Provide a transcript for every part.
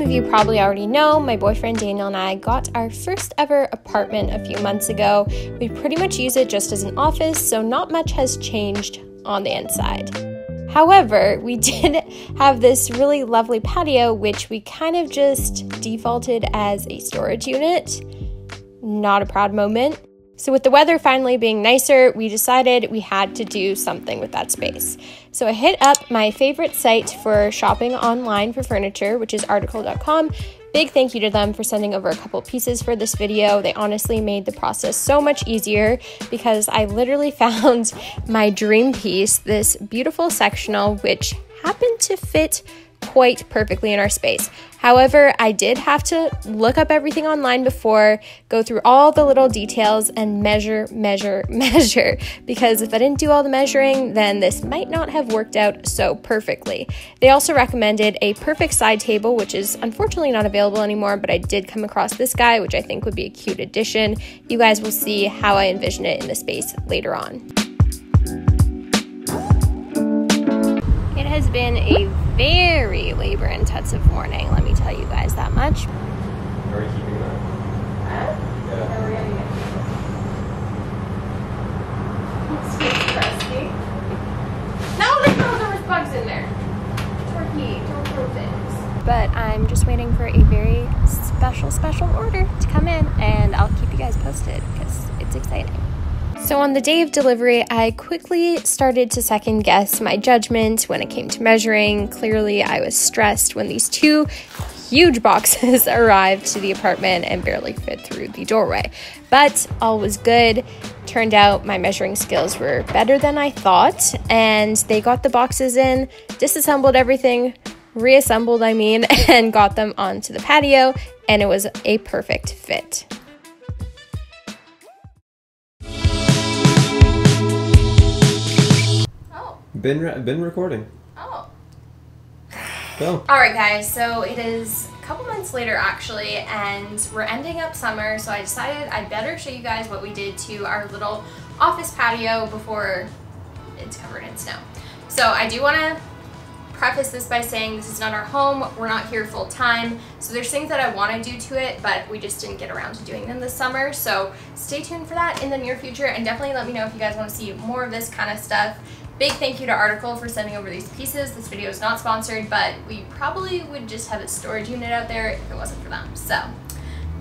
of you probably already know, my boyfriend Daniel and I got our first ever apartment a few months ago. We pretty much use it just as an office, so not much has changed on the inside. However, we did have this really lovely patio, which we kind of just defaulted as a storage unit. Not a proud moment. So with the weather finally being nicer, we decided we had to do something with that space. So I hit up my favorite site for shopping online for furniture, which is article.com. Big thank you to them for sending over a couple pieces for this video. They honestly made the process so much easier because I literally found my dream piece, this beautiful sectional, which happened to fit quite perfectly in our space. However, I did have to look up everything online before, go through all the little details and measure, because if I didn't do all the measuring, then this might not have worked out so perfectly. They also recommended a perfect side table, which is unfortunately not available anymore, but I did come across this guy, which I think would be a cute addition. You guys will see how I envision it in the space later on. It has been a very labor-intensive morning, let me tell you guys that much. Are we keeping that? Yeah. Yeah, we're getting it. It's crusty. No, there was bugs in there. Turkey, don't throw things. But I'm just waiting for a very special order to come in, and I'll keep you guys posted because it's exciting. So on the day of delivery, I quickly started to second guess my judgment when it came to measuring. Clearly, I was stressed when these two huge boxes arrived to the apartment and barely fit through the doorway. But all was good. Turned out my measuring skills were better than I thought, and they got the boxes in, disassembled everything, reassembled, and got them onto the patio, and it was a perfect fit. Been recording. Oh. Go. Alright guys, so it is a couple months later actually, and we're ending up summer, so I decided I'd better show you guys what we did to our little office patio before it's covered in snow. So I do want to preface this by saying this is not our home, we're not here full time, so there's things that I want to do to it, but we just didn't get around to doing them this summer, so stay tuned for that in the near future, and definitely let me know if you guys want to see more of this kind of stuff. Big thank you to Article for sending over these pieces. This video is not sponsored, but we probably would just have a storage unit out there if it wasn't for them. So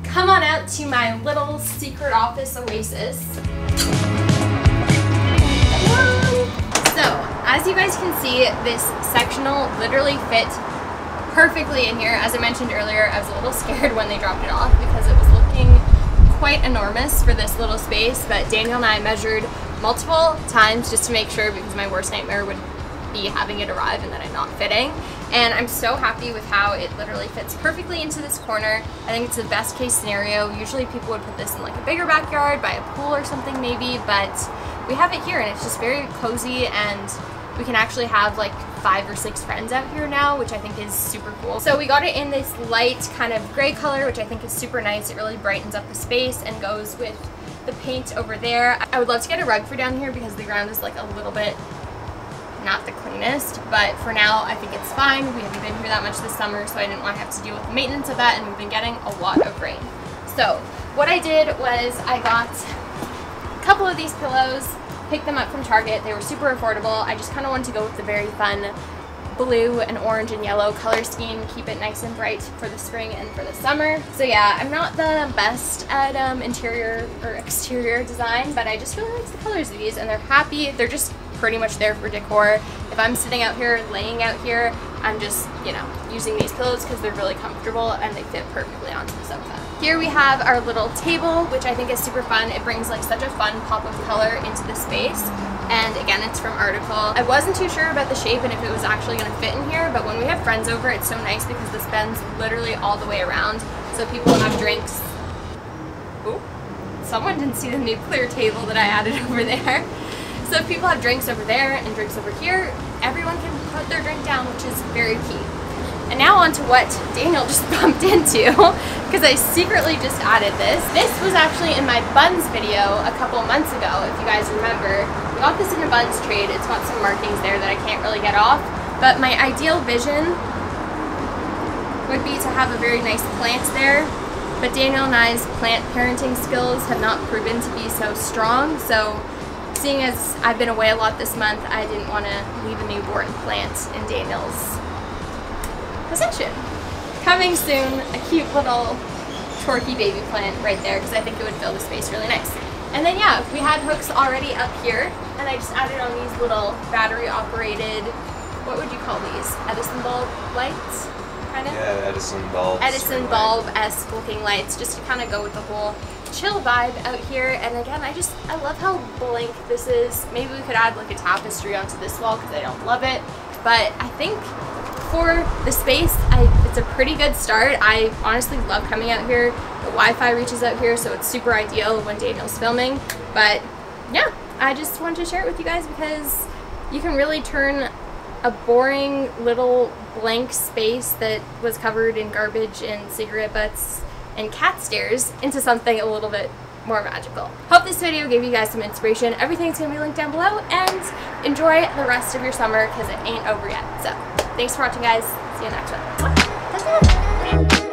come on out to my little secret office oasis. So as you guys can see, this sectional literally fit perfectly in here. As I mentioned earlier, I was a little scared when they dropped it off because it was looking quite enormous for this little space, but Daniel and I measured multiple times just to make sure, because my worst nightmare would be having it arrive and then it not fitting. And I'm so happy with how it literally fits perfectly into this corner. I think it's the best case scenario. Usually people would put this in like a bigger backyard by a pool or something maybe, but we have it here and it's just very cozy, and we can actually have like 5 or 6 friends out here now, which I think is super cool. So we got it in this light kind of gray color, which I think is super nice. It really brightens up the space and goes with the paint over there. I would love to get a rug for down here because the ground is like a little bit not the cleanest, but for now I think it's fine. We haven't been here that much this summer, so I didn't want to have to deal with the maintenance of that, and we've been getting a lot of rain. So what I did was I got a couple of these pillows, picked them up from Target. They were super affordable. I just kind of wanted to go with the very fun blue and orange and yellow color scheme, keep it nice and bright for the spring and for the summer. So yeah, I'm not the best at interior or exterior design, but I just really like the colors of these, and they're happy. They're just pretty much there for decor. If I'm sitting out here, laying out here, I'm just, you know, using these pillows because they're really comfortable and they fit perfectly onto the sofa. Here we have our little table, which I think is super fun. It brings like such a fun pop of color into the space. And again, it's from Article. I wasn't too sure about the shape and if it was actually going to fit in here, but when we have friends over, it's so nice because this bends literally all the way around. So people have drinks. Ooh, someone didn't see the nuclear table that I added over there. So if people have drinks over there and drinks over here, everyone can put their drink down, which is very key. And now on to what Daniel just bumped into, because I secretly just added this. This was actually in my buns video a couple months ago, if you guys remember. We got this in a buns trade. It's got some markings there that I can't really get off, but my ideal vision would be to have a very nice plant there, but Daniel and I's plant parenting skills have not proven to be so strong, so seeing as I've been away a lot this month, I didn't want to leave a newborn plant in Daniel's possession. Coming soon, a cute little torquey baby plant right there because I think it would fill the space really nice. And then yeah, we had hooks already up here, and I just added on these little battery operated, what would you call these? Edison bulb lights? Kind of? Yeah, Edison bulbs. Edison bulb-esque looking lights, just to kind of go with the whole chill vibe out here. And again, I love how blank this is. Maybe we could add like a tapestry onto this wall because I don't love it, but I think for the space, it's a pretty good start. I honestly love coming out here. The Wi-Fi reaches out here, so it's super ideal when Daniel's filming. But yeah, I just wanted to share it with you guys because you can really turn a boring little blank space that was covered in garbage and cigarette butts and cat stairs into something a little bit more magical. Hope this video gave you guys some inspiration. Everything's gonna be linked down below, and enjoy the rest of your summer because it ain't over yet. So thanks for watching, guys. See you next one.